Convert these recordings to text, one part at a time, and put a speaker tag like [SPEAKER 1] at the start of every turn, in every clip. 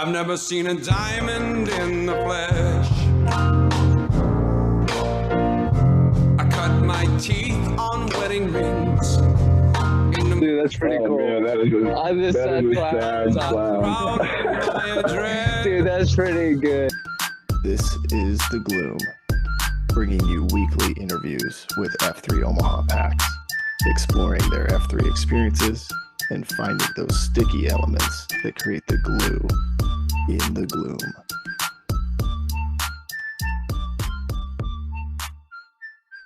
[SPEAKER 1] I've never seen a diamond in the flesh. I cut my teeth on wedding rings.
[SPEAKER 2] Dude, that's pretty cool.
[SPEAKER 3] Man, that is a sad clown.
[SPEAKER 2] Dude, that's pretty good.
[SPEAKER 4] This is The Gloom, bringing you weekly interviews with F3 Omaha packs, exploring their F3 experiences and finding those sticky elements that create the glue in the gloom.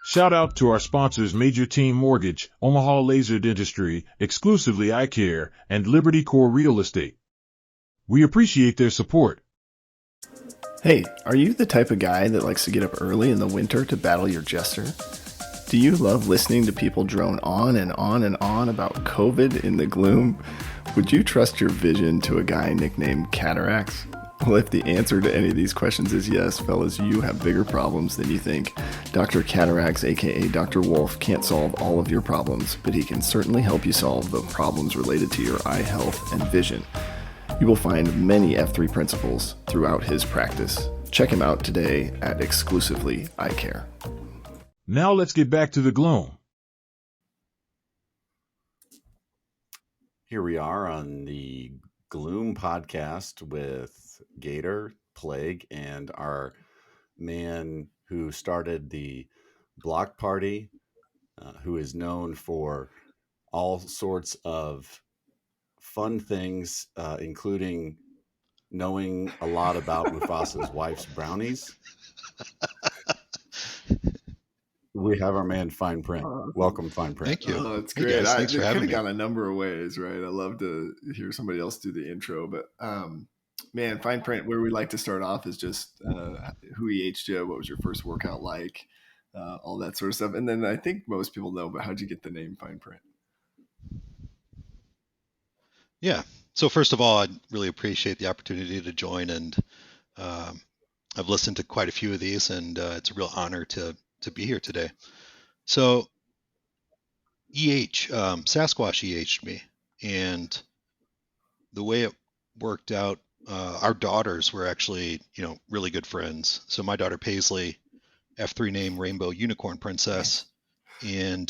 [SPEAKER 5] Shout out to our sponsors Major Team Mortgage, Omaha Laser Dentistry, Exclusively Eye Care, and Liberty Core Real Estate. We appreciate their support.
[SPEAKER 4] Hey, are you the type of guy that likes to get up early in the winter to battle your jester? Do you love listening to people drone on and on and on about COVID in the gloom? Would you trust your vision to a guy nicknamed Cataracts? Well, if the answer to any of these questions is yes, fellas, you have bigger problems than you think. Dr. Cataracts, aka Dr. Wolf, can't solve all of your problems, but he can certainly help you solve the problems related to your eye health and vision. You will find many F3 principles throughout his practice. Check him out today at Exclusively Eye Care.
[SPEAKER 5] Now let's get back to the gloom.
[SPEAKER 6] Here we are on the Gloom podcast with Gator, Plague, and our man who started the block party, who is known for all sorts of fun things, including knowing a lot about Mufasa's wife's brownies. We have our man Fine Print. Welcome, Fine Print.
[SPEAKER 7] Thank you.
[SPEAKER 4] Oh, it's
[SPEAKER 7] Hey
[SPEAKER 4] great.
[SPEAKER 7] guys, thanks for
[SPEAKER 4] It
[SPEAKER 7] having
[SPEAKER 4] could
[SPEAKER 7] me.
[SPEAKER 4] have gone a number of ways, right? I love to hear somebody else do the intro, but man, Fine Print, where we like to start off is just who EH'd you, what was your first workout like, all that sort of stuff. And then I think most people know, but how'd you get the name Fine Print?
[SPEAKER 7] Yeah. So first of all, I really appreciate the opportunity to join, and I've listened to quite a few of these, and it's a real honor to be here today. So Sasquatch EH'd me, and the way it worked out, our daughters were actually, really good friends. So my daughter Paisley, F3 name Rainbow Unicorn Princess, and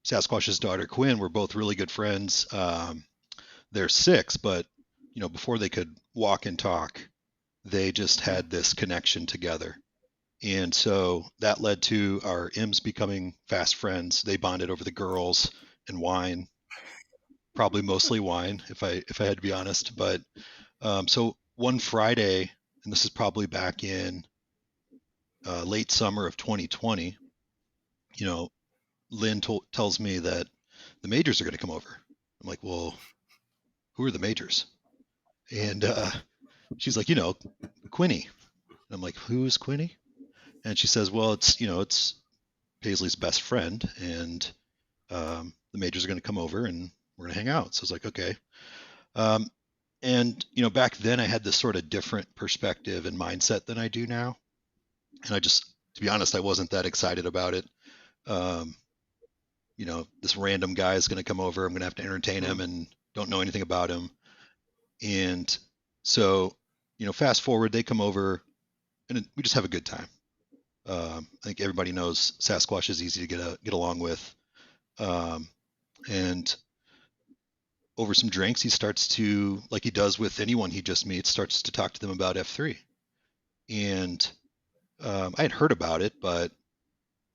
[SPEAKER 7] Sasquatch's daughter Quinn were both really good friends. They're 6, but before they could walk and talk, they just had this connection together. And so that led to our M's becoming fast friends. They bonded over the girls and wine, probably mostly wine, if I had to be honest. But so one Friday, and this is probably back in late summer of 2020, Lynn tells me that the majors are going to come over. I'm like, well, who are the majors? And she's like, Quinny. And I'm like, who's Quinny? And she says, well, it's Paisley's best friend, and the majors are going to come over and we're going to hang out. So I was like, okay. And back then I had this sort of different perspective and mindset than I do now. And to be honest, I wasn't that excited about it. This random guy is going to come over. I'm going to have to entertain him and don't know anything about him. And so, fast forward, they come over and we just have a good time. I think everybody knows Sasquatch is easy to get along with. And over some drinks, he starts to, like he does with anyone he just meets, starts to talk to them about F3. And I had heard about it, but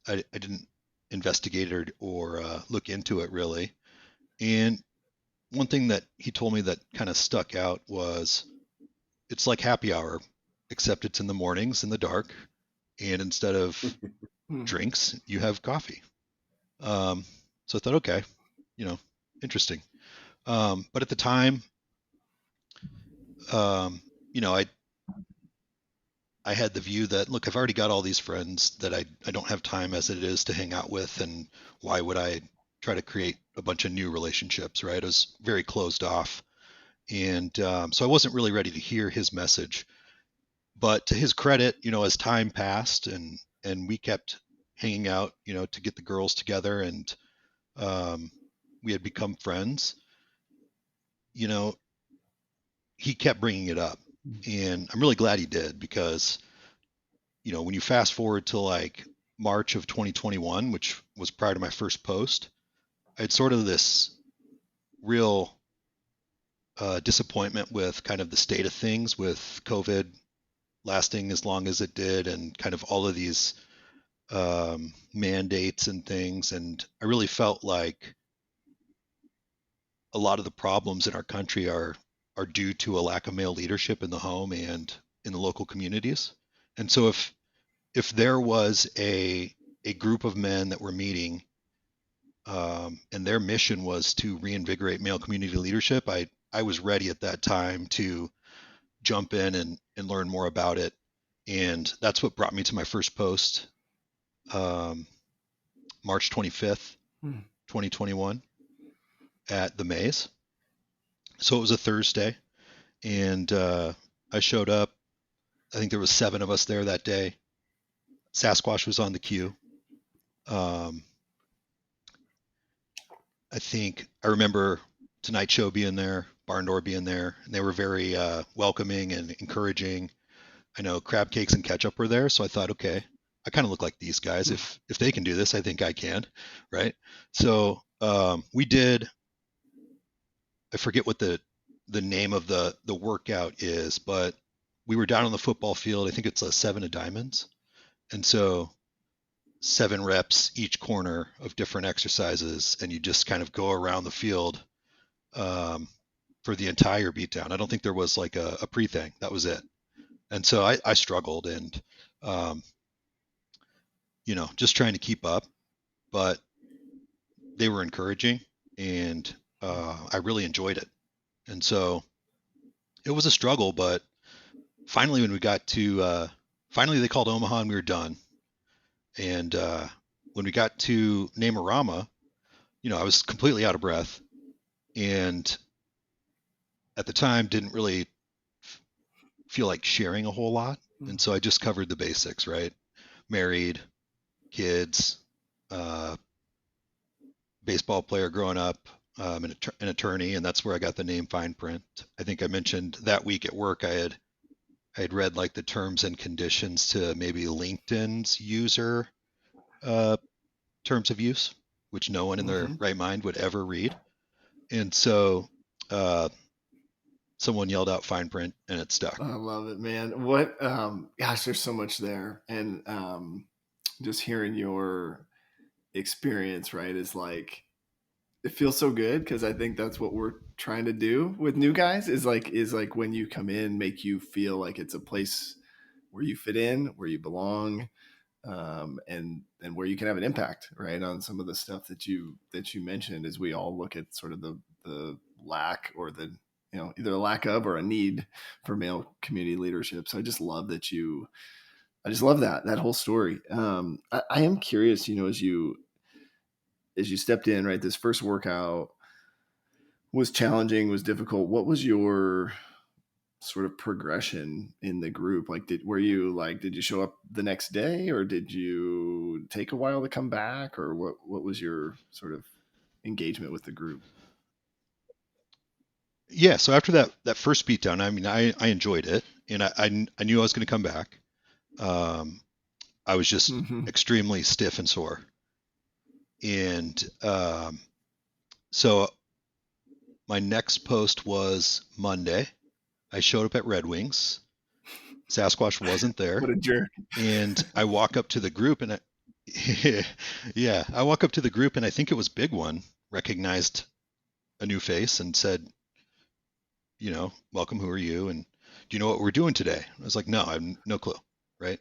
[SPEAKER 7] I didn't investigate it or look into it really. And one thing that he told me that kind of stuck out was it's like happy hour, except it's in the mornings in the dark. And instead of drinks, you have coffee. So I thought, okay, interesting. But at the time, I had the view that, look, I've already got all these friends that I don't have time as it is to hang out with, and why would I try to create a bunch of new relationships, right? I was very closed off. And so I wasn't really ready to hear his message. But to his credit, as time passed and we kept hanging out, to get the girls together, and we had become friends, he kept bringing it up, and I'm really glad he did, because when you fast forward to like March of 2021, which was prior to my first post, I had sort of this real disappointment with kind of the state of things with COVID lasting as long as it did, and kind of all of these mandates and things. And I really felt like a lot of the problems in our country are due to a lack of male leadership in the home and in the local communities. And so if there was a group of men that were meeting, and their mission was to reinvigorate male community leadership, I was ready at that time to jump in and learn more about it. And that's what brought me to my first post, March 25th, 2021, at the Maze. So it was a Thursday, and I showed up. I think there was 7 of us there that day. Sasquatch was on the queue. I remember Tonight Show being there, Barn Door being there, and they were very welcoming and encouraging. I know Crab Cakes and Ketchup were there, so I thought, okay, I kind of look like these guys. If they can do this, I think I can, right? So we did. I forget what the name of the workout is, but we were down on the football field. I think it's a 7 of diamonds, and so 7 reps each corner of different exercises, and you just kind of go around the field for the entire beatdown. I don't think there was like a pre thing. That was it. And so I struggled, and just trying to keep up, but they were encouraging, and I really enjoyed it. And so it was a struggle, but finally when we got to finally they called Omaha and we were done. And when we got to Namorama, I was completely out of breath, and at the time didn't really feel like sharing a whole lot. And so I just covered the basics, right? Married, kids, baseball player growing up, an attorney, and that's where I got the name fine print. I think I mentioned that week at work I had read like the terms and conditions to maybe LinkedIn's user terms of use, which no one in their right mind would ever read. And so someone yelled out fine print, and it stuck.
[SPEAKER 4] I love it, man. What gosh, there's so much there. And just hearing your experience, right, is like, it feels so good, because I think that's what we're trying to do with new guys, is like when you come in, make you feel like it's a place where you fit in, where you belong, and where you can have an impact, right, on some of the stuff that you mentioned, as we all look at sort of the lack, or the either a lack of or a need for male community leadership. So I just love that I just love that whole story. I am curious, as you stepped in, right, this first workout was challenging, was difficult. What was your sort of progression in the group? Like, did you show up the next day, or did you take a while to come back, or what was your sort of engagement with the group?
[SPEAKER 7] Yeah, so after that first beatdown, I mean, I enjoyed it, and I knew I was going to come back. I was just extremely stiff and sore, and so my next post was Monday. I showed up at Red Wings. Sasquatch wasn't there.
[SPEAKER 4] What a jerk!
[SPEAKER 7] And I walk up to the group, and I walk up to the group, and I think it was Big One recognized a new face and said, welcome, who are you? And do you know what we're doing today? I was like, no, I have no clue, right?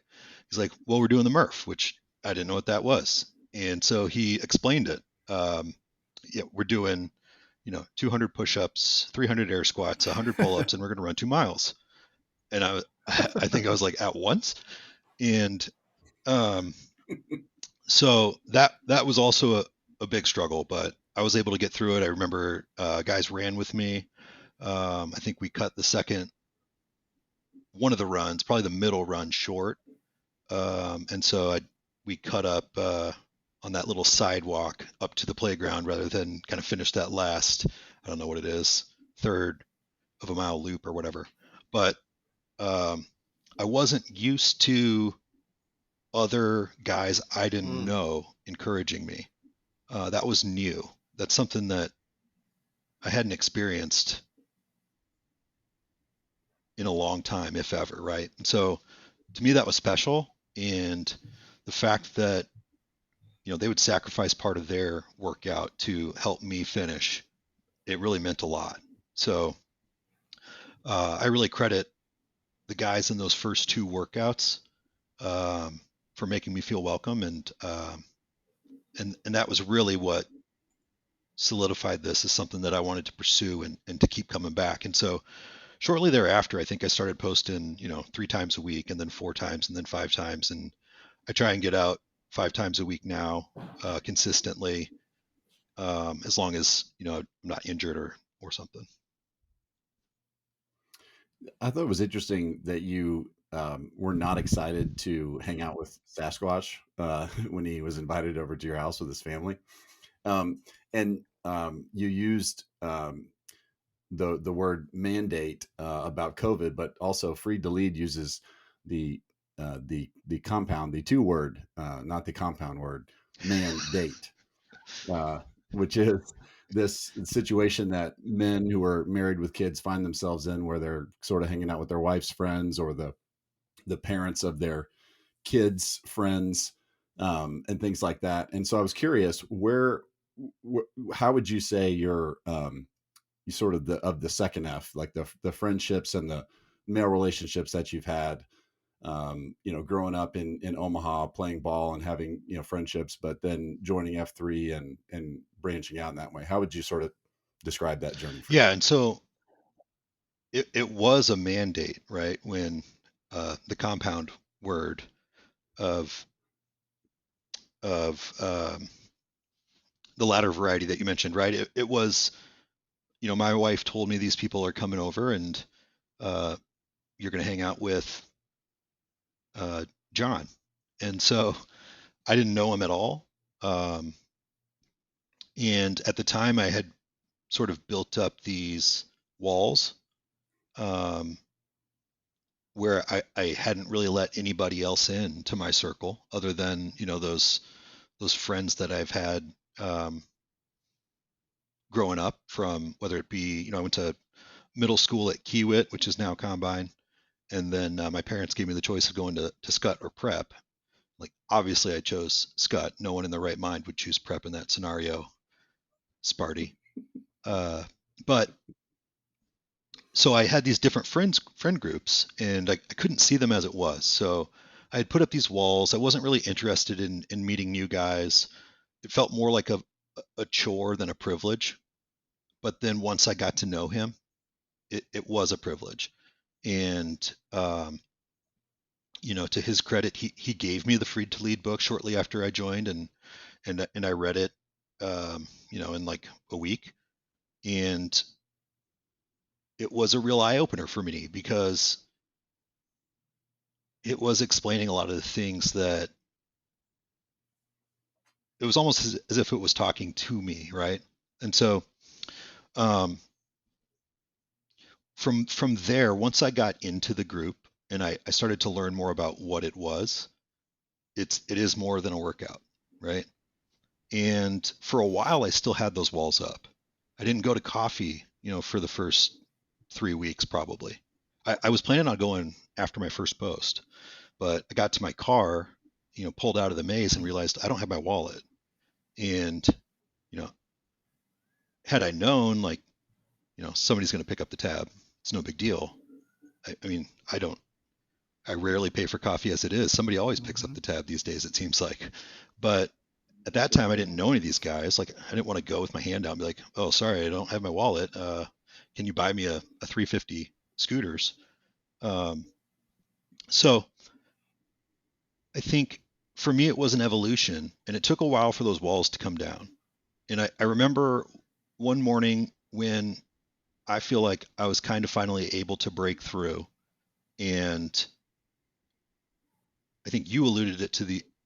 [SPEAKER 7] He's like, well, we're doing the Murph, which I didn't know what that was. And so he explained it. We're doing, 200 push-ups, 300 air squats, 100 pull-ups, and we're going to run 2 miles. And I think I was like, at once. And so that was also a big struggle, but I was able to get through it. I remember guys ran with me. I think we cut one of the runs, probably the middle run, short. And so we cut up on that little sidewalk up to the playground rather than kind of finish that last, I don't know what it is, third of a mile loop or whatever. But I wasn't used to other guys I didn't know encouraging me. That was new. That's something that I hadn't experienced in a long time, if ever, right? And so to me, that was special. And the fact that, they would sacrifice part of their workout to help me finish, it really meant a lot. So I really credit the guys in those first two workouts for making me feel welcome. And that was really what solidified this as something that I wanted to pursue and to keep coming back. And so shortly thereafter, I think I started posting, 3 times a week, and then 4 times, and then 5 times. And I try and get out 5 times a week now, consistently, as long as, I'm not injured or something.
[SPEAKER 6] I thought it was interesting that you were not excited to hang out with Sasquatch when he was invited over to your house with his family. And you used the word mandate about COVID, but also Free to Lead uses the compound, the 2 word, not the compound word, mandate, which is this situation that men who are married with kids find themselves in, where they're sort of hanging out with their wife's friends or the parents of their kids' friends, and things like that. And so I was curious, how would you say you're you sort of the second F, like the friendships and the male relationships that you've had, growing up in Omaha, playing ball and having, friendships, but then joining F3 and branching out in that way. How would you sort of describe that journey for you?
[SPEAKER 7] Yeah. And so it was a mandate, right? When the compound word of the latter variety that you mentioned, right? It was, my wife told me these people are coming over, and you're going to hang out with John. And so I didn't know him at all. And at the time, I had sort of built up these walls, where I hadn't really let anybody else in to my circle other than, those friends that I've had growing up, from whether it be, I went to middle school at Kiewit, which is now Combine. And then my parents gave me the choice of going to Scott or prep. Like, obviously I chose Scott. No one in their right mind would choose prep in that scenario. Sparty. But so I had these different friend groups, and I couldn't see them as it was. So I had put up these walls. I wasn't really interested in meeting new guys. It felt more like a chore than a privilege. But then once I got to know him, it was a privilege. And to his credit, he gave me the Free to Lead book shortly after I joined, and I read it, in like a week, and it was a real eye opener for me, because it was explaining a lot of the things that it was almost as if it was talking to me, right? And so, from there, once I got into the group and I started to learn more about what it was, it is more than a workout, right? And for a while, I still had those walls up. I didn't go to coffee, for the first 3 weeks, probably. I was planning on going after my first post, but I got to my car, pulled out of the maze and realized I don't have my wallet. And, had I known, like, somebody's going to pick up the tab, it's no big deal. I mean, I rarely pay for coffee as it is. Somebody always picks up the tab these days, it seems like. But at that time, I didn't know any of these guys. Like, I didn't want to go with my hand out and be like, oh, sorry, I don't have my wallet. Can you buy me a 350 scooters? So I think for me, it was an evolution, and it took a while for those walls to come down. And I remember one morning when I feel like I was kind of finally able to break through, and I think you alluded it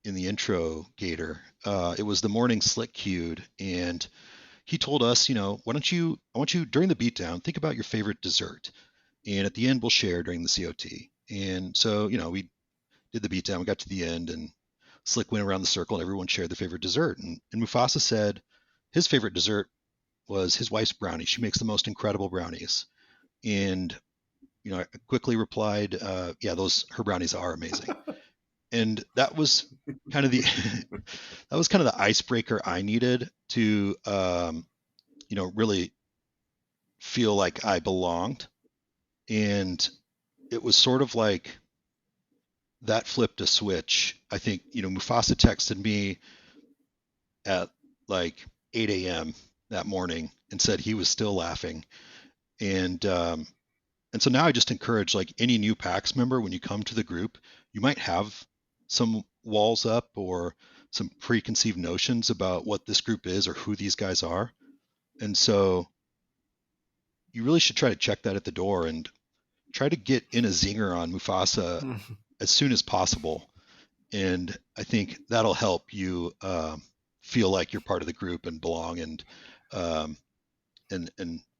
[SPEAKER 7] in the intro, Gator. It was the morning Slick cued, and he told us, I want you during the beatdown, think about your favorite dessert. And at the end, we'll share during the COT. And so, we did the beatdown, we got to the end, and Slick went around the circle and everyone shared their favorite dessert. And Mufasa said his favorite dessert was his wife's brownies. She makes the most incredible brownies. And, I quickly replied, yeah, her brownies are amazing. And that was kind of the icebreaker I needed to really feel like I belonged. And it was sort of like that flipped a switch. I think, Mufasa texted me at like 8 a.m. that morning and said he was still laughing. And so now I just encourage, like, any new PAX member, when you come to the group, you might have some walls up or some preconceived notions about what this group is or who these guys are. And so you really should try to check that at the door and try to get in a zinger on Mufasa as soon as possible. And I think that'll help you feel like you're part of the group and belong. And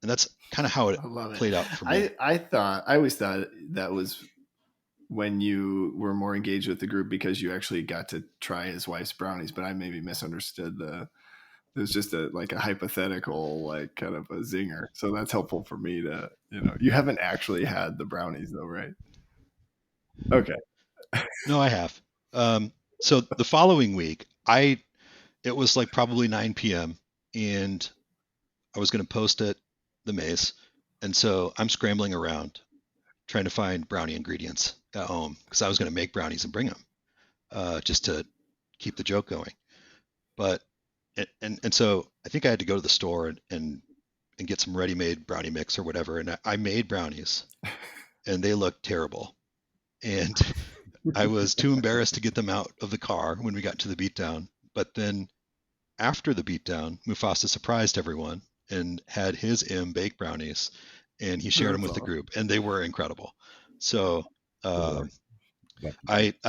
[SPEAKER 7] that's kind of how it played out for me.
[SPEAKER 4] I always thought that was when you were more engaged with the group because you actually got to try his wife's brownies, but I maybe misunderstood it was just a hypothetical, like, kind of a zinger. So that's helpful for me to, you haven't actually had the brownies though, right? Okay.
[SPEAKER 7] No, I have. So the following week, it was like probably 9 p.m. and I was going to post at the maze. And so I'm scrambling around trying to find brownie ingredients at home because I was going to make brownies and bring them just to keep the joke going. But, and so I think I had to go to the store and get some ready-made brownie mix or whatever. And I made brownies and they looked terrible. And I was too embarrassed to get them out of the car when we got to the beatdown. But then after the beatdown, Mufasa surprised everyone and had his baked brownies, and he shared them with the group, and they were incredible. So I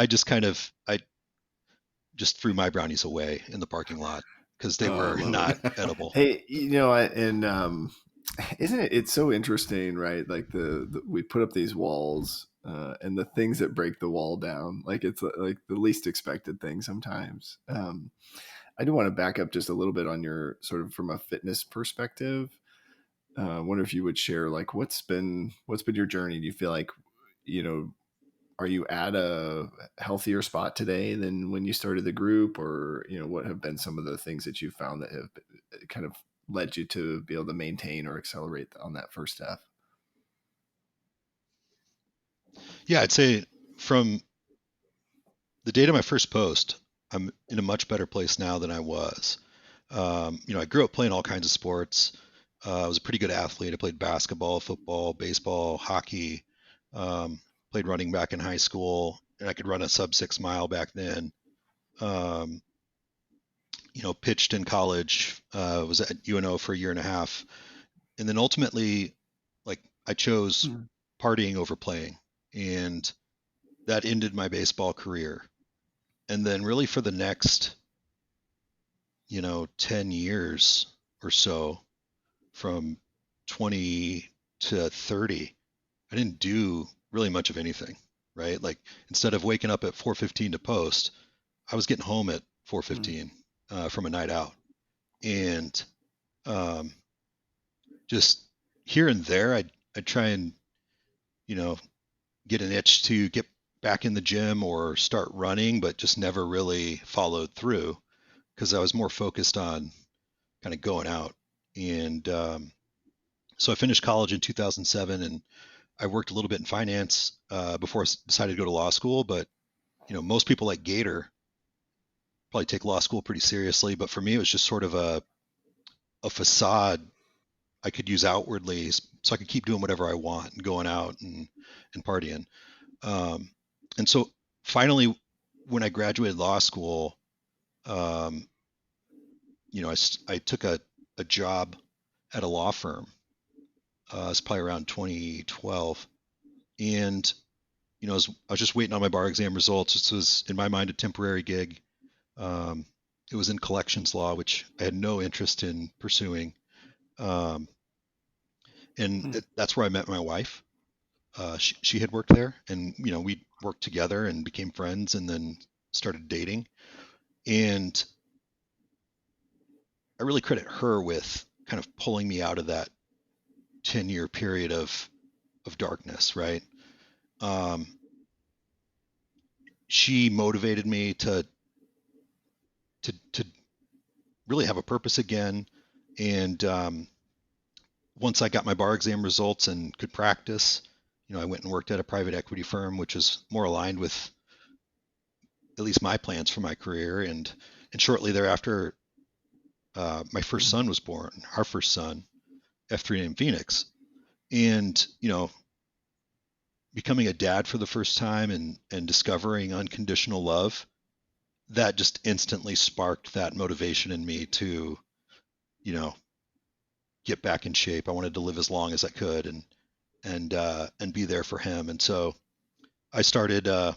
[SPEAKER 7] just threw my brownies away in the parking lot because they were not edible.
[SPEAKER 4] Hey, and isn't it's so interesting, right? Like we put up these walls and the things that break the wall down, like it's like the least expected thing sometimes. I do want to back up just a little bit on your sort of from a fitness perspective. I wonder if you would share, like, what's been your journey? Do you feel like, are you at a healthier spot today than when you started the group, or, what have been some of the things that you found that have kind of led you to be able to maintain or accelerate on that first step?
[SPEAKER 7] Yeah, I'd say from the date of my first post, I'm in a much better place now than I was. I grew up playing all kinds of sports. I was a pretty good athlete. I played basketball, football, baseball, hockey, played running back in high school, and I could run a sub 6 mile back then. Pitched in college, was at UNO for a year and a half. And then ultimately, like, I chose partying over playing, and that ended my baseball career. And then really for the next, 10 years or so, from 20 to 30, I didn't do really much of anything, right? Like, instead of waking up at 4:15 to post, I was getting home at 4:15 from a night out. And just here and there, I'd try and, get an itch to get back in the gym or start running, but just never really followed through because I was more focused on kind of going out. And so I finished college in 2007, and I worked a little bit in finance before I decided to go to law school. But, most people like Gator probably take law school pretty seriously. But for me, it was just sort of a facade I could use outwardly so I could keep doing whatever I want and going out and partying. And so finally, when I graduated law school, I took a job at a law firm. It's probably around 2012. And, I was just waiting on my bar exam results. This was, in my mind, a temporary gig. It was in collections law, which I had no interest in pursuing. Um, and that's where I met my wife. She had worked there, and we worked together and became friends, and then started dating. And I really credit her with kind of pulling me out of that 10-year period of darkness, right? She motivated me to really have a purpose again. And once I got my bar exam results and could practice, I went and worked at a private equity firm, which is more aligned with at least my plans for my career. And shortly thereafter, my first son was born, our first son, F3 named Phoenix. And, becoming a dad for the first time and discovering unconditional love, that just instantly sparked that motivation in me to, get back in shape. I wanted to live as long as I could and be there for him. And so I started, I'd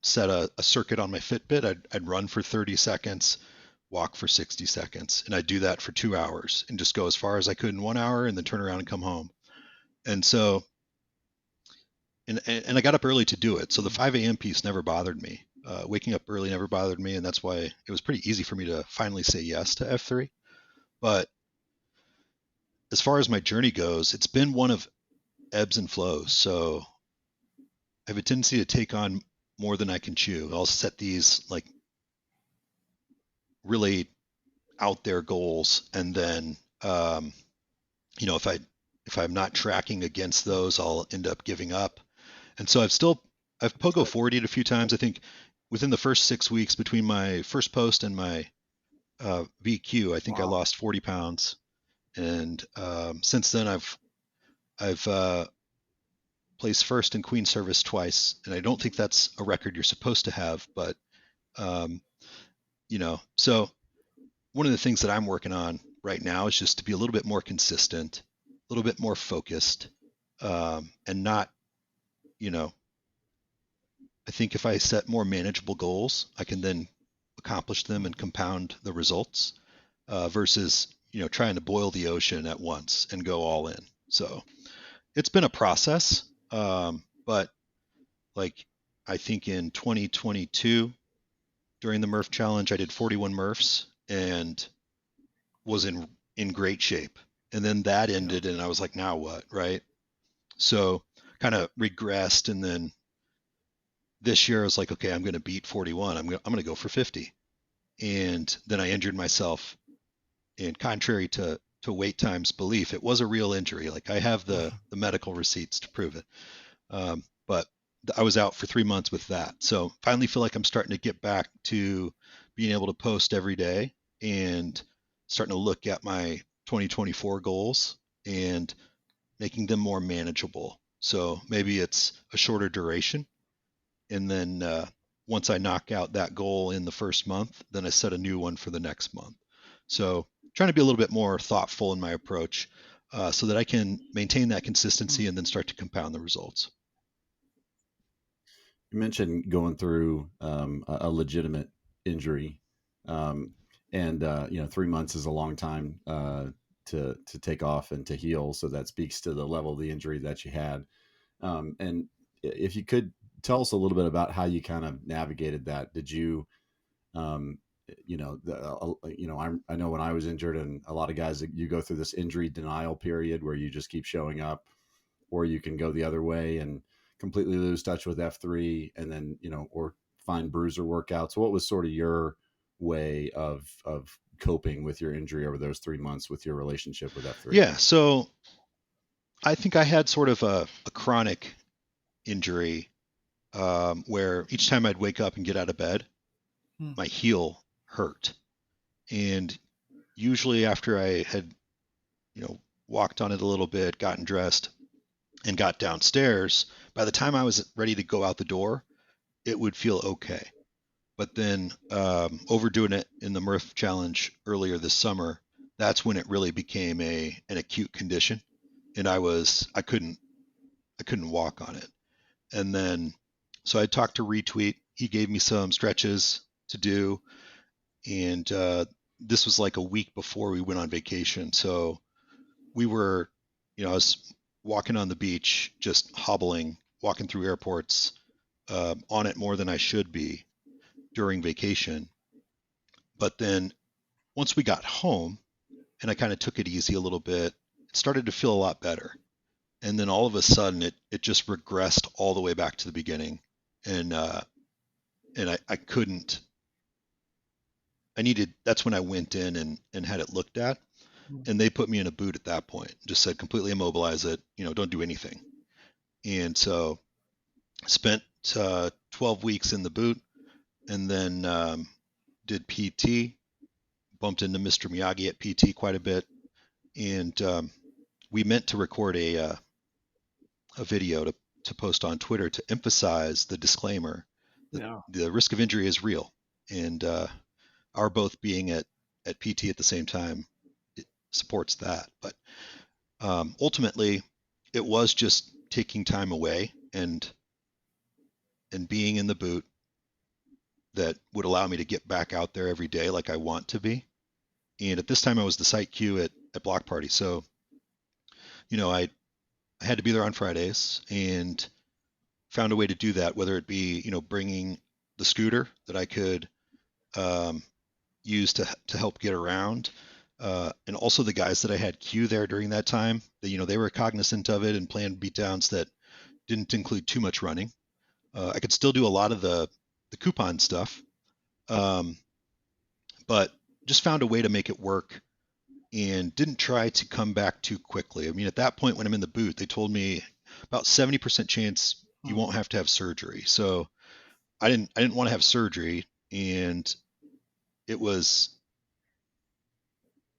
[SPEAKER 7] set a circuit on my Fitbit. I'd run for 30 seconds, walk for 60 seconds, and I'd do that for 2 hours and just go as far as I could in 1 hour and then turn around and come home. And so, and I got up early to do it. So the 5 a.m. piece never bothered me. Waking up early never bothered me. And that's why it was pretty easy for me to finally say yes to F3. But as far as my journey goes, it's been one of ebbs and flows. So I have a tendency to take on more than I can chew. I'll set these like really out there goals, and then if I'm not tracking against those, I'll end up giving up. And so I've pogo 40'd a few times. I think within the first 6 weeks between my first post and my VQ, I think I lost 40 pounds. And since then, I've placed first in Queen Service twice, and I don't think that's a record you're supposed to have. But so one of the things that I'm working on right now is just to be a little bit more consistent, a little bit more focused, and not, I think if I set more manageable goals, I can then accomplish them and compound the results versus, trying to boil the ocean at once and go all in. So it's been a process, but like I think in 2022 during the Murph Challenge, I did 41 Murphs and was in great shape. And then that ended, and I was like, now what, right? So kind of regressed, and then this year I was like, okay, I'm going to beat 41. I'm going to go for 50. And then I injured myself, and contrary to Wait Time's belief, it was a real injury. Like I have the medical receipts to prove it. But I was out for 3 months with that. So finally feel like I'm starting to get back to being able to post every day and starting to look at my 2024 goals and making them more manageable. So maybe it's a shorter duration. And then once I knock out that goal in the first month, then I set a new one for the next month. So trying to be a little bit more thoughtful in my approach so that I can maintain that consistency and then start to compound the results.
[SPEAKER 6] You mentioned going through a legitimate injury, and 3 months is a long time to take off and to heal. So that speaks to the level of the injury that you had. And if you could tell us a little bit about how you kind of navigated that. Did you, I know when I was injured, and a lot of guys, you go through this injury denial period where you just keep showing up, or you can go the other way and completely lose touch with F3 and then, or find bruiser workouts. What was sort of your way of coping with your injury over those 3 months with your relationship with F3?
[SPEAKER 7] Yeah. So I think I had sort of a chronic injury where each time I'd wake up and get out of bed, my heel hurt. And usually after I had, walked on it a little bit, gotten dressed, and got downstairs, by the time I was ready to go out the door, it would feel okay. But then overdoing it in the Murph Challenge earlier this summer, that's when it really became an acute condition, and I couldn't walk on it. And then so I talked to Retweet. He gave me some stretches to do, and this was like a week before we went on vacation. So we were, I was walking on the beach, just hobbling, walking through airports, on it more than I should be during vacation. But then once we got home and I kind of took it easy a little bit, it started to feel a lot better. And then all of a sudden it just regressed all the way back to the beginning. And I couldn't, that's when I went in and had it looked at, and they put me in a boot at that point, just said completely immobilize it, don't do anything. And so spent 12 weeks in the boot, and then did PT, bumped into Mr. Miyagi at PT quite a bit. And we meant to record a video to post on Twitter to emphasize the disclaimer that the risk of injury is real. And our both being at PT at the same time, it supports that. But ultimately, it was just taking time away and being in the boot that would allow me to get back out there every day like I want to be. And at this time, I was the site Q at Block Party. So, I had to be there on Fridays and found a way to do that, whether it be, bringing the scooter that I could use to help get around. And also the guys that I had Q there during that time, they were cognizant of it and planned beatdowns that didn't include too much running. I could still do a lot of the coupon stuff, but just found a way to make it work and didn't try to come back too quickly. I mean, at that point when I'm in the boot, they told me about 70% chance you won't have to have surgery. So I didn't want to have surgery, and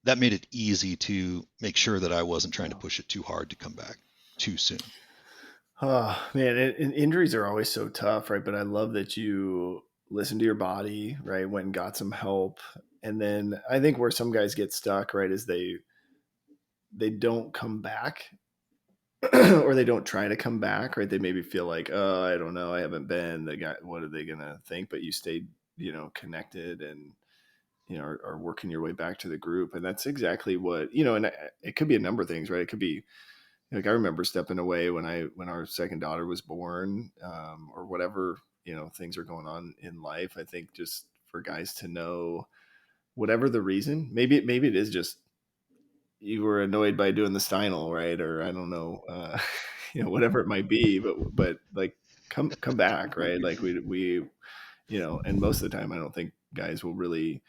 [SPEAKER 7] that made it easy to make sure that I wasn't trying to push it too hard to come back too soon.
[SPEAKER 4] Oh man, and injuries are always so tough, right? But I love that you listened to your body, right? Went and got some help. And then I think where some guys get stuck, right, is they don't come back or they don't try to come back, right? They maybe feel like, oh, I don't know, I haven't been. The guy, what are they gonna think? But you stayed, connected and are working your way back to the group, and that's exactly what And it could be a number of things, right? It could be like I remember stepping away when our second daughter was born, or whatever things are going on in life. I think just for guys to know, whatever the reason, maybe it is just you were annoyed by doing the Steinel, right? Or I don't know, whatever it might be, but like come back, right? Like we and most of the time I don't think guys will really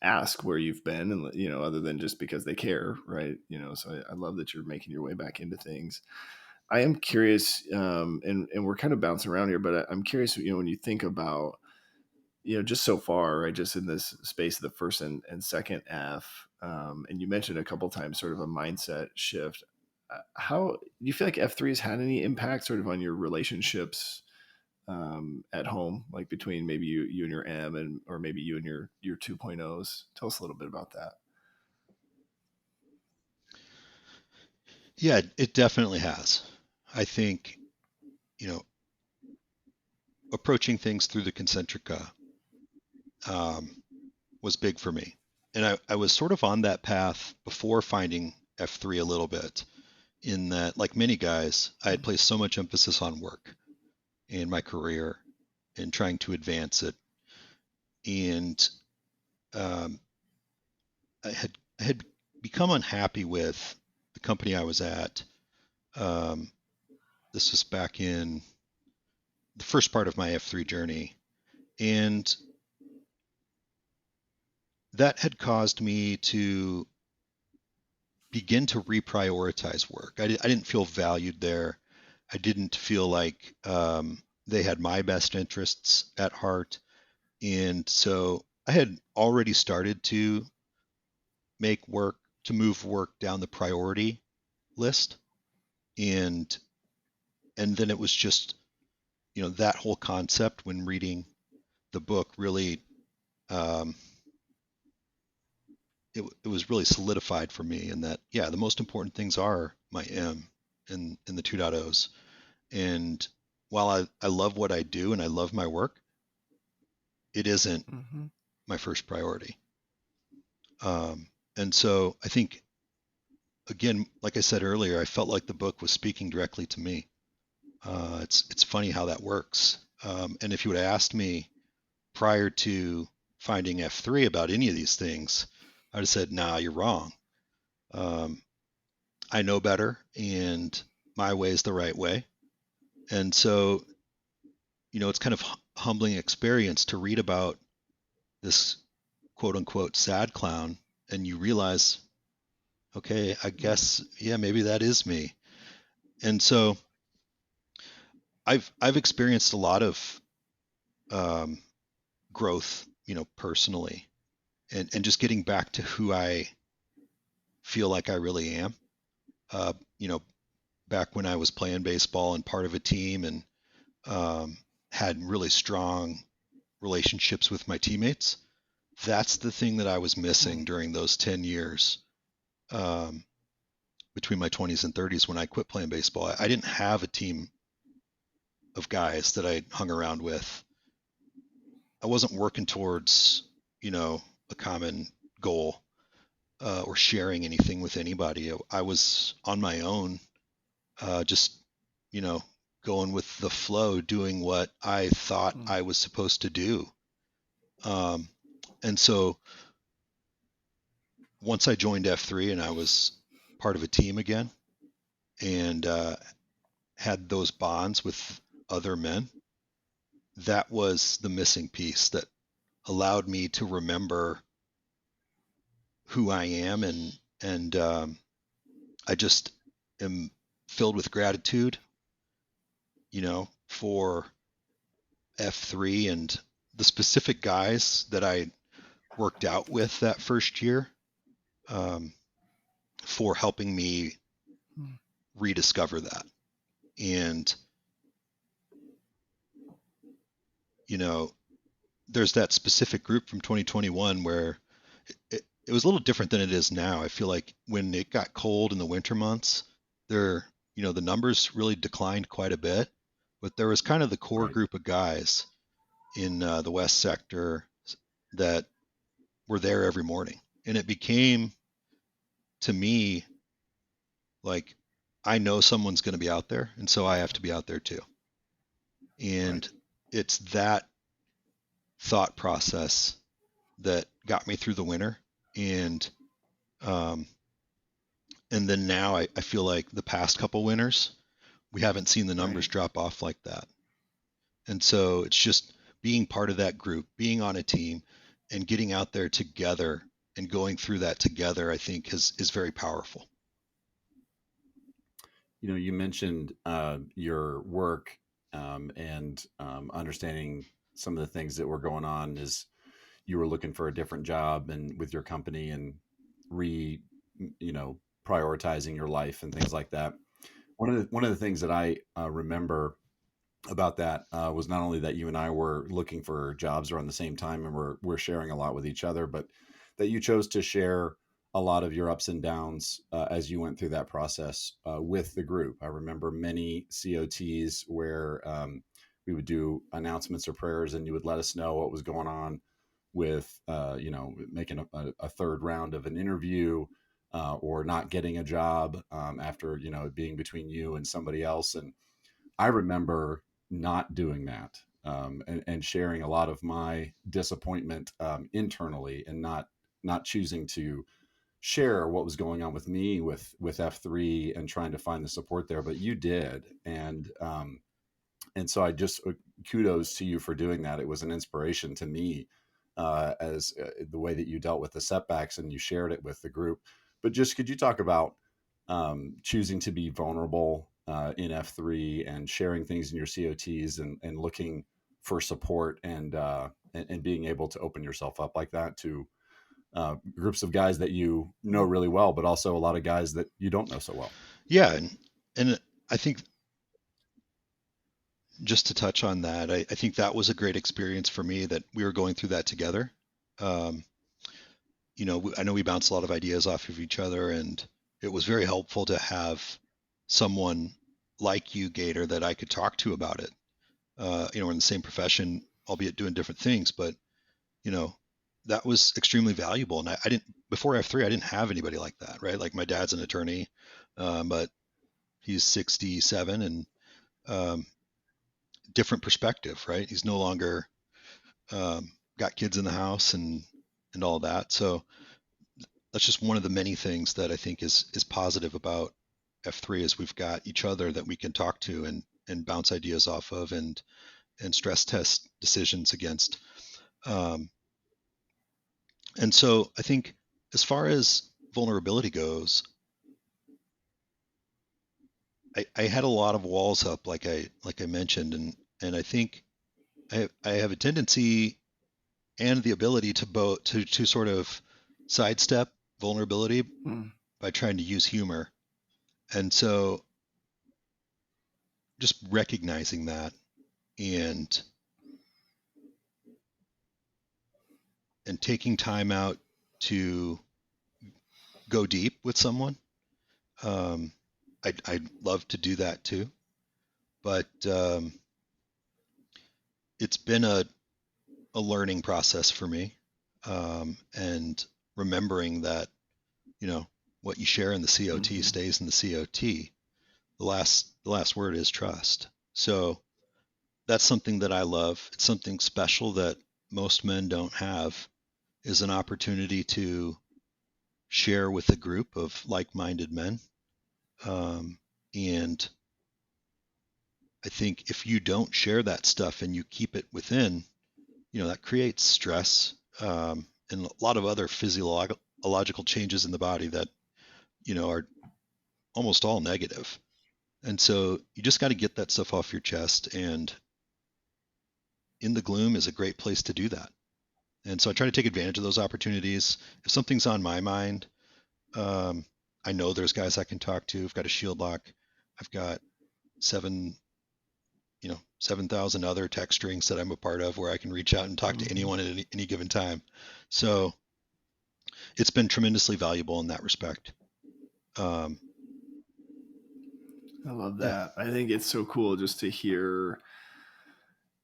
[SPEAKER 4] ask where you've been, and other than just because they care, right? So I love that you're making your way back into things. I am curious, and we're kind of bouncing around here, but I'm curious, when you think about just so far, right, just in this space of the first and second F, and you mentioned a couple times sort of a mindset shift. How do you feel like F3 has had any impact sort of on your relationships at home, like between maybe you and your M or maybe you and your 2.0s? Tell us a little bit about that.
[SPEAKER 7] Yeah, it definitely has. I think, approaching things through the concentrica was big for me. And I was sort of on that path before finding F3 a little bit, in that, like many guys, I had placed so much emphasis on work and my career and trying to advance it. And I had become unhappy with the company I was at. This was back in the first part of my F3 journey. And that had caused me to begin to reprioritize work. I didn't feel valued there. I didn't feel like they had my best interests at heart. And so I had already started to move work down the priority list. And then it was just, that whole concept when reading the book really, it was really solidified for me in that, yeah, the most important things are my M and the 2.0s. And while I love what I do and I love my work, it isn't my first priority. And so I think, again, like I said earlier, I felt like the book was speaking directly to me. It's funny how that works. And if you would have asked me prior to finding F3 about any of these things, I'd have said, "Nah, you're wrong. Um, I know better, and my way is the right way." And so, it's kind of humbling experience to read about this quote unquote sad clown, and you realize, okay, I guess, yeah, maybe that is me. And so I've experienced a lot of um, growth, personally, and just getting back to who I feel like I really am. Uh, you know, Back when I was playing baseball and part of a team, and um, had really strong relationships with my teammates. That's the thing that I was missing during those 10 years, um, between my 20s and 30s when I quit playing baseball. I didn't have a team of guys that I hung around with. I wasn't working towards, a common goal, or sharing anything with anybody. I was on my own, just, you know, going with the flow, doing what I thought I was supposed to do. Um, and so once I joined F3 and I was part of a team again, and had those bonds with other men, that was the missing piece that allowed me to remember who I am, and I just am filled with gratitude, for F3 and the specific guys that I worked out with that first year, um, for helping me rediscover that. And, you know, there's that specific group from 2021 where it was a little different than it is now. I feel like when it got cold in the winter months, the numbers really declined quite a bit, but there was kind of the core
[SPEAKER 6] Right.
[SPEAKER 7] group of guys in the West sector that were there every morning. And it became, to me, like, I know someone's going to be out there, and so I have to be out there too.
[SPEAKER 6] Right.
[SPEAKER 7] And it's that thought process that got me through the winter. And um, and then now I feel like the past couple winters, we haven't seen the numbers
[SPEAKER 6] Right.
[SPEAKER 7] drop off like that. And so it's just being part of that group, being on a team, and getting out there together and going through that together, I think is very powerful.
[SPEAKER 6] You mentioned your work, and understanding some of the things that were going on as you were looking for a different job and with your company and re, you know, prioritizing your life and things like that. One of the things that I remember about that was not only that you and I were looking for jobs around the same time and we're sharing a lot with each other, but that you chose to share a lot of your ups and downs as you went through that process with the group. I remember many COTs where we would do announcements or prayers, and you would let us know what was going on with, making a third round of an interview. Or not getting a job after it being between you and somebody else, and I remember not doing that, and sharing a lot of my disappointment internally, and not choosing to share what was going on with me with F3 and trying to find the support there. But you did, and so I just kudos to you for doing that. It was an inspiration to me as the way that you dealt with the setbacks and you shared it with the group. But just could you talk about choosing to be vulnerable in F3 and sharing things in your COTs, and looking for support, and being able to open yourself up like that to groups of guys that you know really well, but also a lot of guys that you don't know so well.
[SPEAKER 7] Yeah, and I think, just to touch on that, I think that was a great experience for me, that we were going through that together. Um, I know we bounced a lot of ideas off of each other, and it was very helpful to have someone like you, Gator, that I could talk to about it. We're in the same profession, albeit doing different things, but you know, that was extremely valuable. And I didn't, before F3, I didn't have anybody like that, right? Like my dad's an attorney, but he's 67 and um, different perspective, right? He's no longer got kids in the house and all that. So that's just one of the many things that I think is positive about F3 is we've got each other that we can talk to and bounce ideas off of and stress test decisions against. And so I think as far as vulnerability goes, I had a lot of walls up, like I mentioned, and I think I have a tendency and the ability to sort of sidestep vulnerability
[SPEAKER 4] Mm.
[SPEAKER 7] by trying to use humor. And so just recognizing that and taking time out to go deep with someone. I'd love to do that too, but it's been a learning process for me, and remembering that what you share in the COT stays in the COT. The last word is trust. So that's something that I love. It's something special that most men don't have, is an opportunity to share with a group of like-minded men. And I think if you don't share that stuff and you keep it within, that creates stress, and a lot of other physiological changes in the body that, are almost all negative. And so you just got to get that stuff off your chest. And In the Gloom is a great place to do that. And so I try to take advantage of those opportunities. If something's on my mind, I know there's guys I can talk to. I've got a shield lock. I've got 7,000 other text strings that I'm a part of where I can reach out and talk to anyone at any given time. So it's been tremendously valuable in that respect.
[SPEAKER 4] I love that. I think it's so cool just to hear,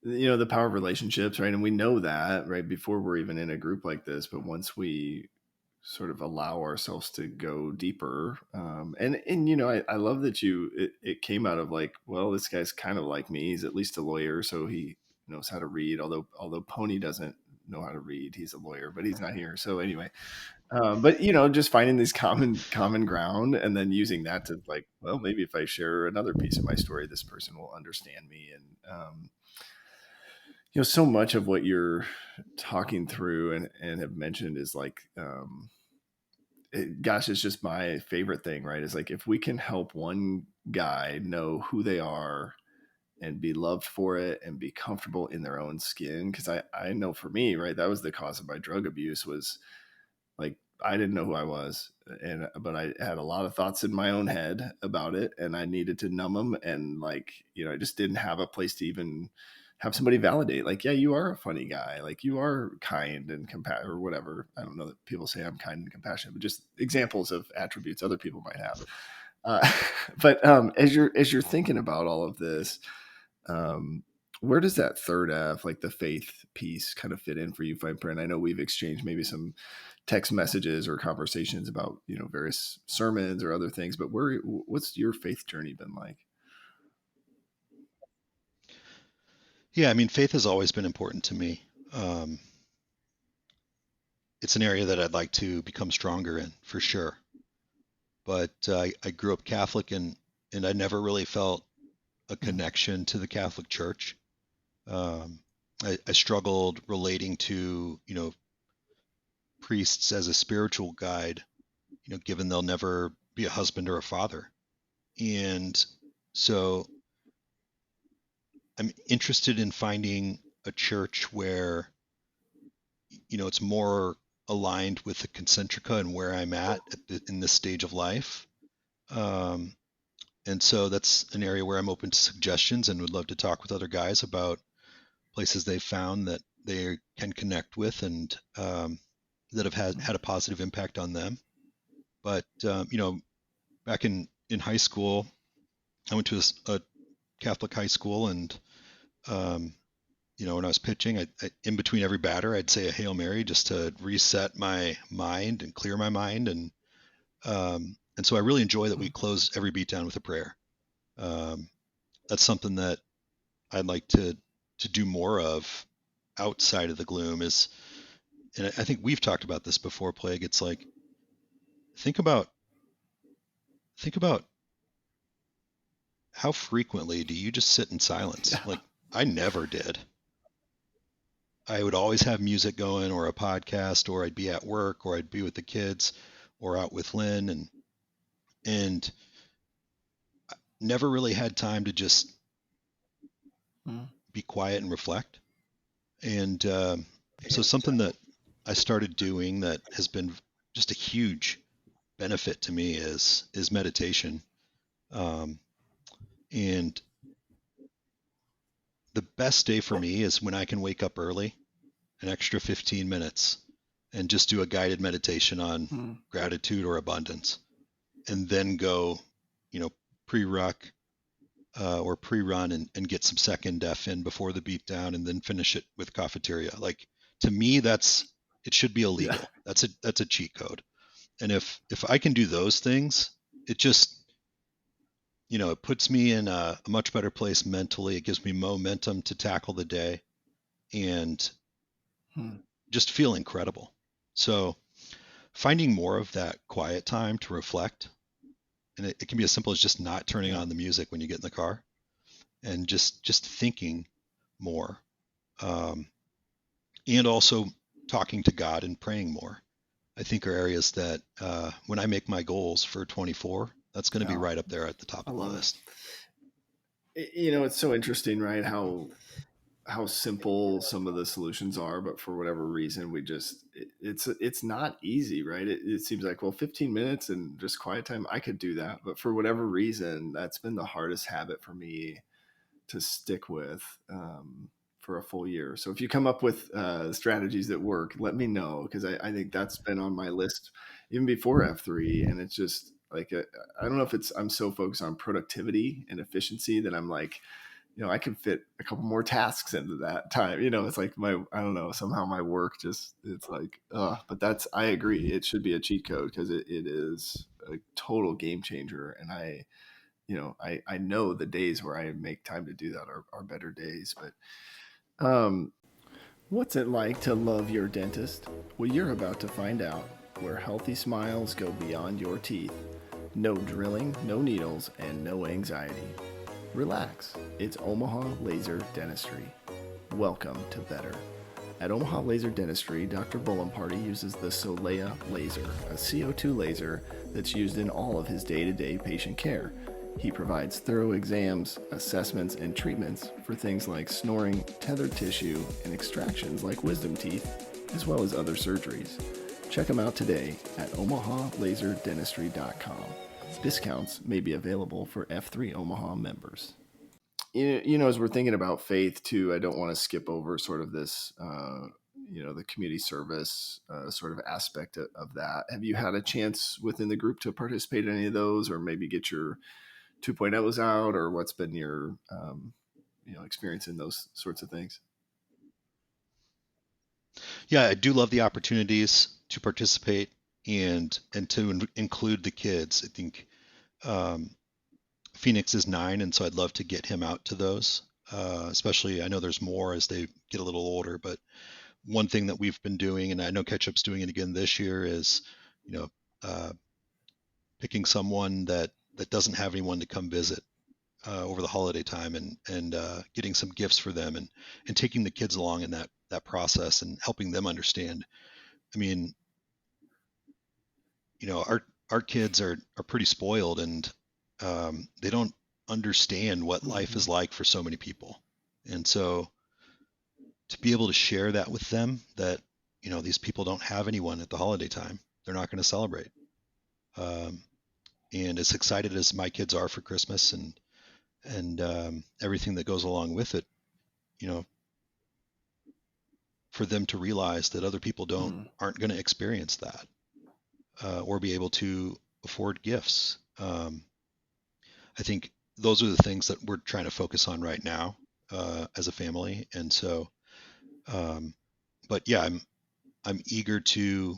[SPEAKER 4] the power of relationships, right? And we know that, right, before we're even in a group like this, but once we sort of allow ourselves to go deeper, and I love that it came out of like, well, this guy's kind of like me. He's at least a lawyer, so he knows how to read. Although Pony doesn't know how to read, he's a lawyer, but he's not here. So anyway, but just finding these common ground and then using that to like, well, maybe if I share another piece of my story, this person will understand me. And so much of what you're talking through and have mentioned is like, gosh, it's just my favorite thing, right? Is like, if we can help one guy know who they are and be loved for it and be comfortable in their own skin. Cause I know for me, right, that was the cause of my drug abuse, was like, I didn't know who I was, but I had a lot of thoughts in my own head about it, and I needed to numb them. And like, I just didn't have a place to even have somebody validate, like, yeah, you are a funny guy, like you are kind and compassionate, or whatever. I don't know that people say I'm kind and compassionate, but just examples of attributes other people might have. But as you're thinking about all of this, where does that third F, like the faith piece, kind of fit in for you, Fine Print? I know we've exchanged maybe some text messages or conversations about, various sermons or other things, but what's your faith journey been like?
[SPEAKER 7] Yeah, I mean, faith has always been important to me. It's an area that I'd like to become stronger in, for sure. But I grew up Catholic, and I never really felt a connection to the Catholic Church. I struggled relating to, priests as a spiritual guide, given they'll never be a husband or a father. And so I'm interested in finding a church where, it's more aligned with the concentrica and where I'm in this stage of life. And so that's an area where I'm open to suggestions and would love to talk with other guys about places they've found that they can connect with and that have had a positive impact on them. But back in high school, I went to a Catholic high school, and when I was pitching, in between every batter, I'd say a Hail Mary just to reset my mind and clear my mind. And so I really enjoy that we close every beatdown with a prayer. That's something that I'd like to do more of outside of the gloom and I think we've talked about this before, Plague. It's like, think about how frequently do you just sit in silence? Like, I never did. I would always have music going or a podcast, or I'd be at work, or I'd be with the kids or out with Lynn, and never really had time to just be quiet and reflect. And so something that I started doing that has been just a huge benefit to me is meditation. And the best day for me is when I can wake up early, an extra 15 minutes, and just do a guided meditation on gratitude or abundance, and then go, pre-ruck or pre-run and get some second def in before the beatdown, and then finish it with cafeteria. Like, to me, it should be illegal. Yeah. That's a cheat code. And if I can do those things, it just, it puts me in a much better place mentally. It gives me momentum to tackle the day and just feel incredible. So finding more of that quiet time to reflect, and it can be as simple as just not turning on the music when you get in the car, and just thinking more, and also talking to God and praying more, I think are areas that when I make my goals for 24, that's going to be right up there at the top of the list.
[SPEAKER 4] It's so interesting, right? How simple some of the solutions are, but for whatever reason, it's not easy, right? It seems like, well, 15 minutes and just quiet time, I could do that. But for whatever reason, that's been the hardest habit for me to stick with for a full year. So if you come up with strategies that work, let me know, because I think that's been on my list even before F3. And it's just like, I don't know if I'm so focused on productivity and efficiency that I'm like, I can fit a couple more tasks into that time. It's like I don't know, somehow my work it's like, but I agree. It should be a cheat code, because it is a total game changer. And I know the days where I make time to do that are better days. But what's it like to love your dentist? Well, you're about to find out, where healthy smiles go beyond your teeth. No drilling, no needles, and no anxiety. Relax, it's Omaha Laser Dentistry. Welcome to better. At Omaha Laser Dentistry, Dr. Bullenparty uses the Solea laser, a CO2 laser that's used in all of his day-to-day patient care. He provides thorough exams, assessments, and treatments for things like snoring, tethered tissue, and extractions like wisdom teeth, as well as other surgeries. Check him out today at omahalaserdentistry.com. Discounts may be available for F3 Omaha members. As we're thinking about faith too, I don't want to skip over sort of this, the community service sort of aspect of that. Have you had a chance within the group to participate in any of those, or maybe get your 2.0s out, or what's been your, experience in those sorts of things?
[SPEAKER 7] Yeah, I do love the opportunities to participate and to include the kids. I think Phoenix is 9, and so I'd love to get him out to those. Especially, I know there's more as they get a little older, but one thing that we've been doing, and I know Ketchup's doing it again this year, is picking someone that doesn't have anyone to come visit over the holiday time, and getting some gifts for them, and taking the kids along in that process, and helping them understand. I mean, our kids are pretty spoiled, and they don't understand what life is like for so many people. And so to be able to share that with them, that these people don't have anyone at the holiday time, they're not going to celebrate. And as excited as my kids are for Christmas and everything that goes along with it, for them to realize that other people aren't going to experience that or be able to afford gifts. I think those are the things that we're trying to focus on right now. as a family. And so, but yeah, I'm eager to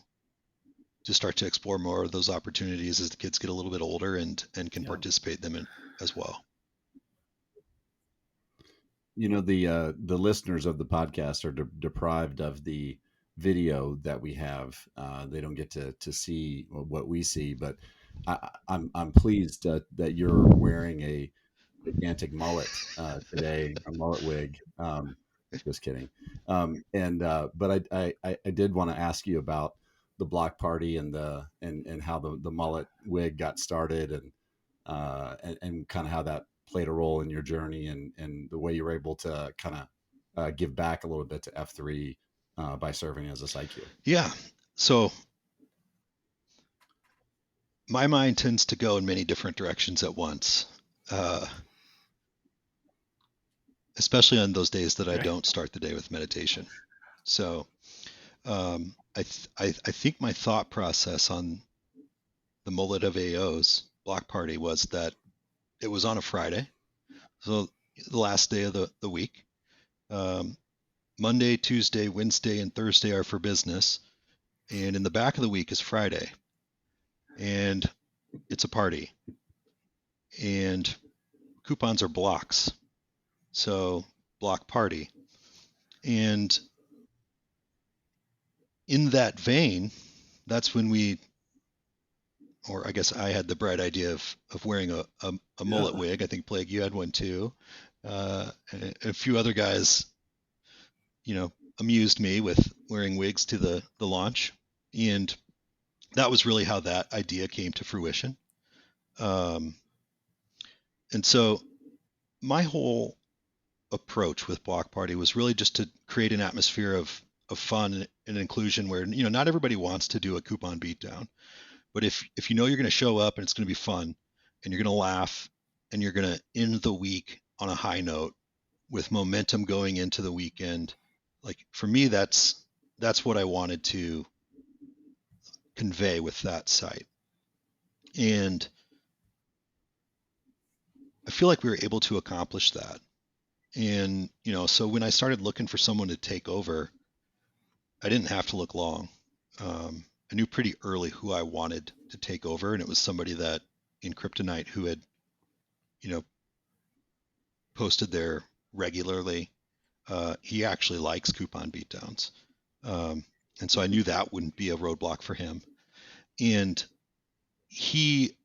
[SPEAKER 7] start to explore more of those opportunities as the kids get a little bit older and can participate in them as well.
[SPEAKER 6] The listeners of the podcast are deprived of the video that we have. They don't get to see what we see, but I'm pleased that you're wearing a gigantic mullet today, a mullet wig. Just kidding. But I did want to ask you about the block party and how the mullet wig got started and kind of how that played a role in your journey and the way you were able to kind of give back a little bit to F3 by serving as a psych.
[SPEAKER 7] Yeah. So my mind tends to go in many different directions at once, especially on those days that I don't start the day with meditation. So I think my thought process on the mullet of AO's block party was that it was on a Friday, so the last day of the week. Monday, Tuesday, Wednesday, and Thursday are for business, and in the back of the week is Friday, and it's a party, and coupons are blocks, so block party. And in that vein, that's when I guess I had the bright idea of wearing a mullet wig. I think Plague, you had one too. And a few other guys, amused me with wearing wigs to the launch. And that was really how that idea came to fruition. And so my whole approach with Block Party was really just to create an atmosphere of fun and inclusion where, not everybody wants to do a coupon beatdown. But if you're going to show up and it's going to be fun and you're going to laugh and you're going to end the week on a high note with momentum going into the weekend, like for me, that's what I wanted to convey with that site. And I feel like we were able to accomplish that. And, so when I started looking for someone to take over, I didn't have to look long. I knew pretty early who I wanted to take over, and it was somebody that in Kryptonite who had, posted there regularly. He actually likes coupon beatdowns. And so I knew that wouldn't be a roadblock for him. And he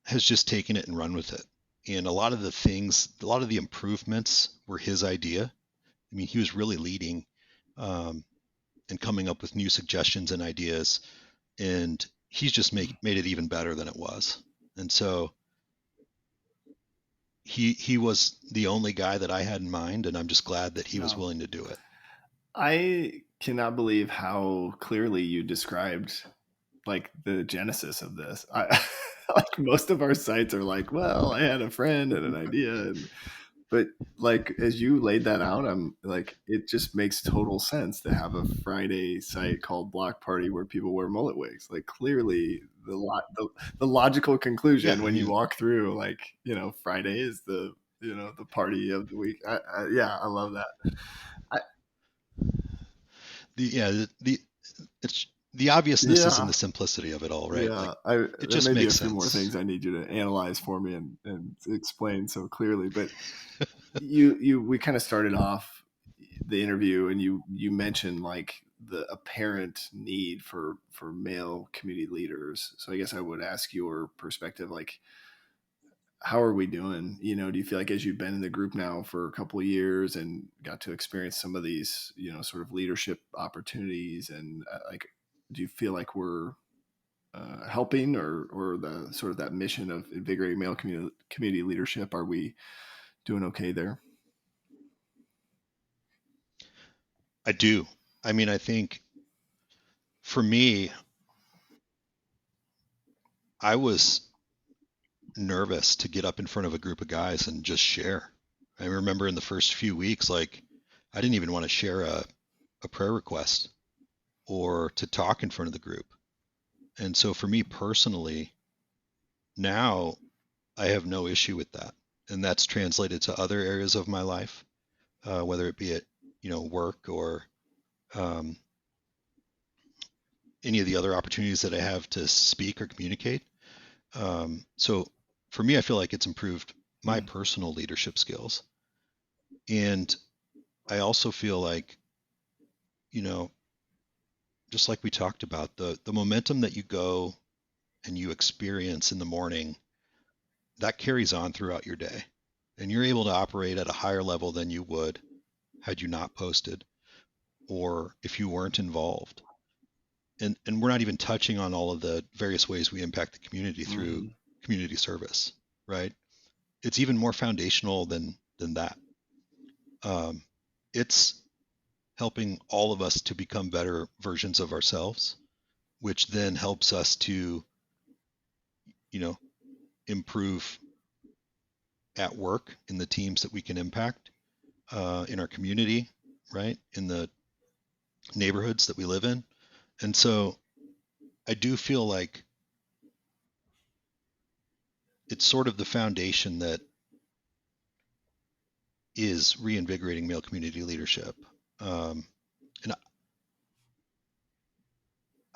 [SPEAKER 7] has just taken it and run with it. And a lot of the improvements were his idea. I mean, he was really leading and coming up with new suggestions and ideas. And he's just made it even better than it was. And so he was the only guy that I had in mind, and I'm just glad that he was willing to do it.
[SPEAKER 4] I cannot believe how clearly you described like the genesis of this. Like most of our sites are like, well, I had a friend and an idea, but like as you laid that out, I'm like, it just makes total sense to have a Friday site called Block Party where people wear mullet wigs. Like clearly the logical conclusion when you walk through, like, Friday is the party of the week. I love that.
[SPEAKER 7] It's the obviousness is in the simplicity of it all, right?
[SPEAKER 4] Yeah,
[SPEAKER 7] like, it just
[SPEAKER 4] may be a
[SPEAKER 7] makes
[SPEAKER 4] few
[SPEAKER 7] sense.
[SPEAKER 4] more things I need you to analyze for me and explain so clearly. But we kind of started off the interview, and you mentioned like the apparent need for male community leaders. So I guess I would ask your perspective, like, how are we doing? Do you feel like as you've been in the group now for a couple of years and got to experience some of these, sort of leadership opportunities, and like, do you feel like we're helping or the sort of that mission of invigorating male community leadership? Are we doing okay there?
[SPEAKER 7] I do. I mean, I think for me, I was nervous to get up in front of a group of guys and just share. I remember in the first few weeks, like, I didn't even want to share a prayer request or to talk in front of the group. And so for me personally, now I have no issue with that. And that's translated to other areas of my life. whether it be at work or any of the other opportunities that I have to speak or communicate. So for me, I feel like it's improved my personal leadership skills. And I also feel like, just like we talked about, the momentum that you go and you experience in the morning, that carries on throughout your day. And you're able to operate at a higher level than you would had you not posted or if you weren't involved. And we're not even touching on all of the various ways we impact the community through community service, right? It's even more foundational than that. It's helping all of us to become better versions of ourselves, which then helps us to, improve at work in the teams that we can impact, in our community, right? In the neighborhoods that we live in. And so I do feel like it's sort of the foundation that is reinvigorating male community leadership. And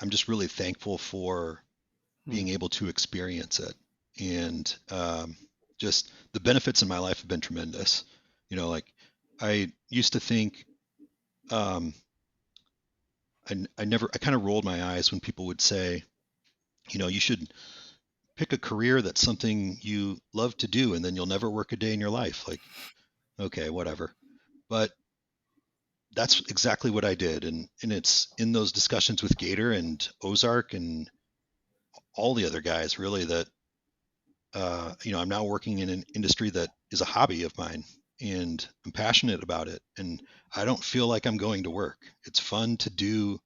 [SPEAKER 7] I'm just really thankful for being able to experience it. And just the benefits in my life have been tremendous. Like I used to think, I kind of rolled my eyes when people would say, you should pick a career that's something you love to do and then you'll never work a day in your life. Like, okay, whatever. But that's exactly what I did. And it's in those discussions with Gator and Ozark and all the other guys really that, I'm now working in an industry that is a hobby of mine and I'm passionate about it. And I don't feel like I'm going to work. It's fun to do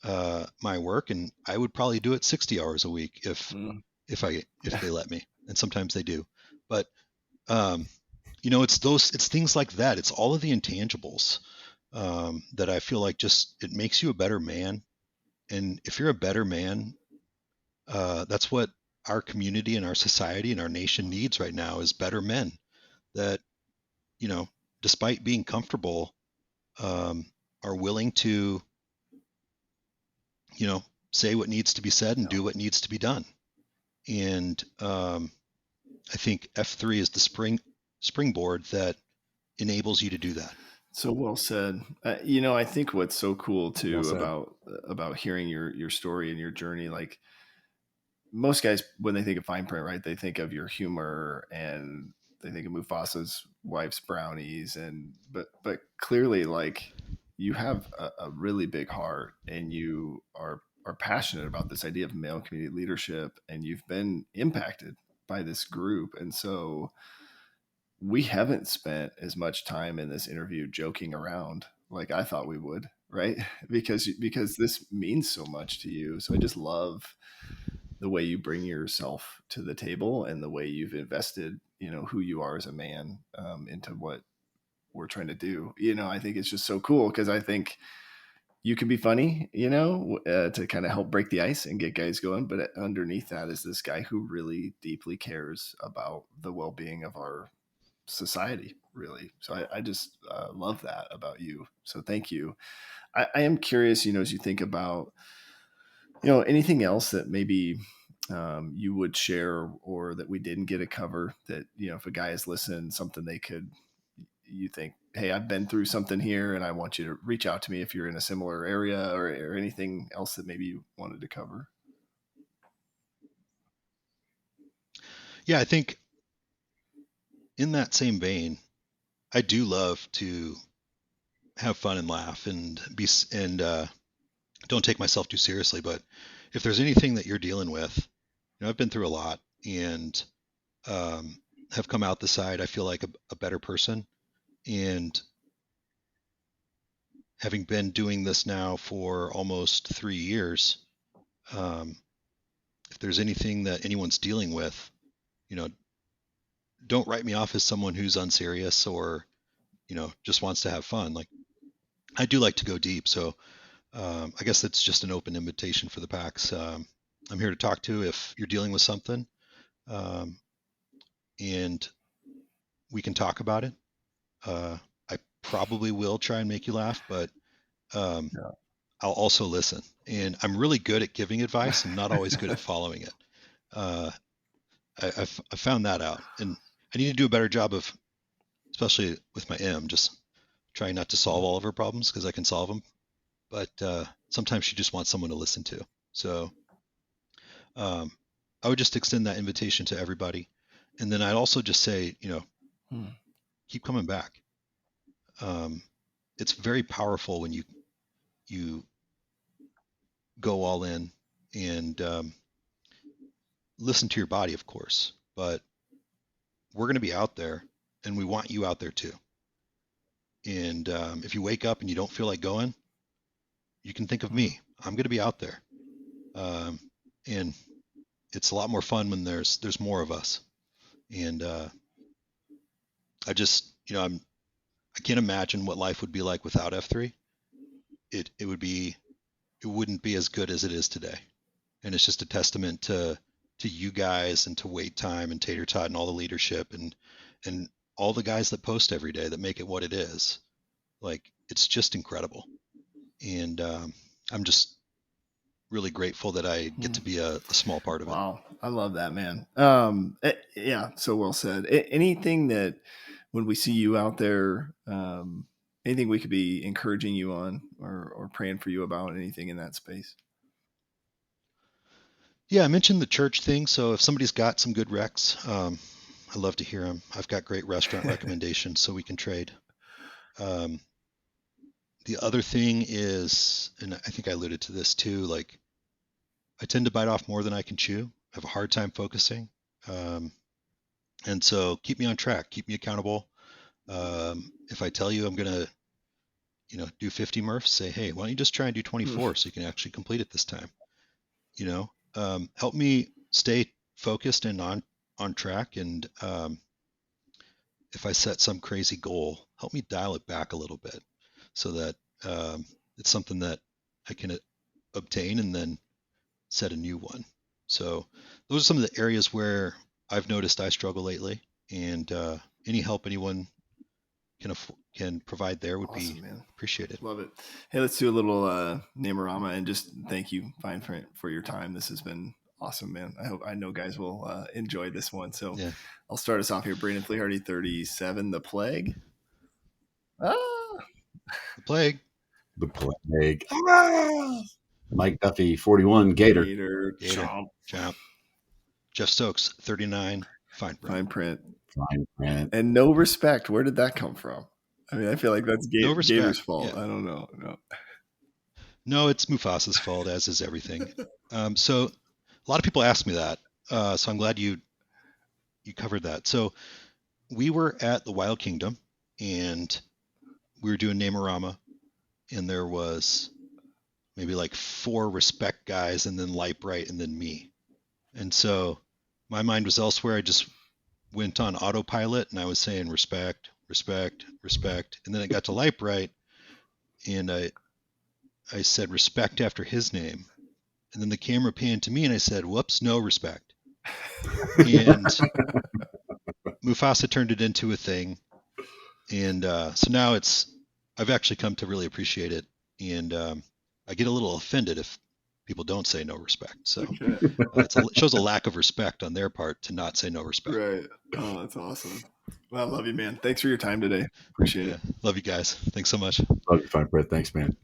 [SPEAKER 7] my work, and I would probably do it 60 hours a week if they let me. And sometimes they do. But it's things like that. It's all of the intangibles that I feel like just it makes you a better man. And if you're a better man, that's what our community and our society and our nation needs right now is better men that, despite being comfortable, are willing to, say what needs to be said and do what needs to be done. And I think F3 is the springboard that enables you to do that.
[SPEAKER 4] So well said. I think what's so cool too about hearing your story and your journey, like most guys, when they think of fine print, right, they think of your humor and they think of Mufasa's wife's brownies, but clearly, like you have a really big heart and you are passionate about this idea of male community leadership, and you've been impacted by this group, and so we haven't spent as much time in this interview joking around like I thought we would, right? Because this means so much to you. So I just love the way you bring yourself to the table and the way you've invested, who you are as a man, into what we're trying to do. I think it's just so cool because I think you can be funny, to kind of help break the ice and get guys going. But underneath that is this guy who really deeply cares about the well-being of our society, really. So I just love that about you. So thank you. I am curious, as you think about, anything else that maybe you would share or that we didn't get to cover that, if a guy is listening, something you think, hey, I've been through something here and I want you to reach out to me if you're in a similar area or anything else that maybe you wanted to cover.
[SPEAKER 7] Yeah, I think in that same vein, I do love to have fun and laugh and don't take myself too seriously. But if there's anything that you're dealing with, I've been through a lot and have come out the side, I feel like a better person. And having been doing this now for almost 3 years, if there's anything that anyone's dealing with, don't write me off as someone who's unserious or, just wants to have fun. Like I do like to go deep. So I guess that's just an open invitation for the PAX. I'm here to talk to if you're dealing with something, and we can talk about it. probably will try and make you laugh, but
[SPEAKER 4] Yeah.
[SPEAKER 7] I'll also listen. And I'm really good at giving advice and not always good at following it. I found that out, and I need to do a better job of, especially with my just trying not to solve all of her problems because I can solve them. But sometimes she just wants someone to listen to. So I would just extend that invitation to everybody. And then I'd also just say, keep coming back. It's very powerful when you go all in and listen to your body, of course, but we're going to be out there and we want you out there too. And if you wake up and you don't feel like going, you can think of me. I'm going to be out there. And it's a lot more fun when there's more of us. And I just, I can't imagine what life would be like without F3. It wouldn't be as good as it is today. And it's just a testament to you guys and to Wait Time and Tater Tot and all the leadership and all the guys that post every day that make it what it is. Like, it's just incredible. And I'm just really grateful that I get to be a small part of it.
[SPEAKER 4] Wow. I love that, man. Yeah. So well said. Anything that when we see you out there, anything we could be encouraging you on or praying for you about, anything in that space?
[SPEAKER 7] Yeah, I mentioned the church thing. So if somebody's got some good recs, I love to hear them. I've got great restaurant recommendations, so we can trade. The other thing is, and I think I alluded to this too, like I tend to bite off more than I can chew. I have a hard time focusing. And so keep me on track, keep me accountable. If I tell you I'm going to, do 50 MRFs, say, hey, why don't you just try and do 24 so you can actually complete it this time? Help me stay focused and on track. And if I set some crazy goal, help me dial it back a little bit so that it's something that I can obtain and then set a new one. So those are some of the areas where I've noticed I struggle lately, and any help anyone can provide there would be appreciated.
[SPEAKER 4] Love it. Hey, let's do a little Namorama and just thank you, Fine Print, for your time. This has been awesome, man. I know guys will enjoy this one. So yeah. I'll start us off here. Brandon Flehardy, 37, The Plague.
[SPEAKER 7] The Plague.
[SPEAKER 6] The Plague. Mike Duffy, 41, Gator.
[SPEAKER 7] Chomp. Jeff Stokes, 39, Fine Print.
[SPEAKER 4] And No Respect. Where did that come from? I mean, I feel like that's Gator's fault. Yeah. I don't know.
[SPEAKER 7] No, it's Mufasa's fault, as is everything. So a lot of people ask me that. So I'm glad you covered that. So we were at the Wild Kingdom, and we were doing Namorama, and there was maybe like 4 Respect guys, and then Light Bright, and then me. And so my mind was elsewhere. I just went on autopilot, and I was saying respect, respect, respect. And then it got to Light Bright, and I said respect after his name. And then the camera panned to me, and I said, whoops, no respect. And Mufasa turned it into a thing. And so now I've actually come to really appreciate it. And I get a little offended if people don't say no respect. So it shows a lack of respect on their part to not say no respect.
[SPEAKER 4] Right. Oh, that's awesome. Well, I love you, man. Thanks for your time today. Appreciate it.
[SPEAKER 7] Love you guys. Thanks so much.
[SPEAKER 6] Love you, Fine Print. Thanks, man.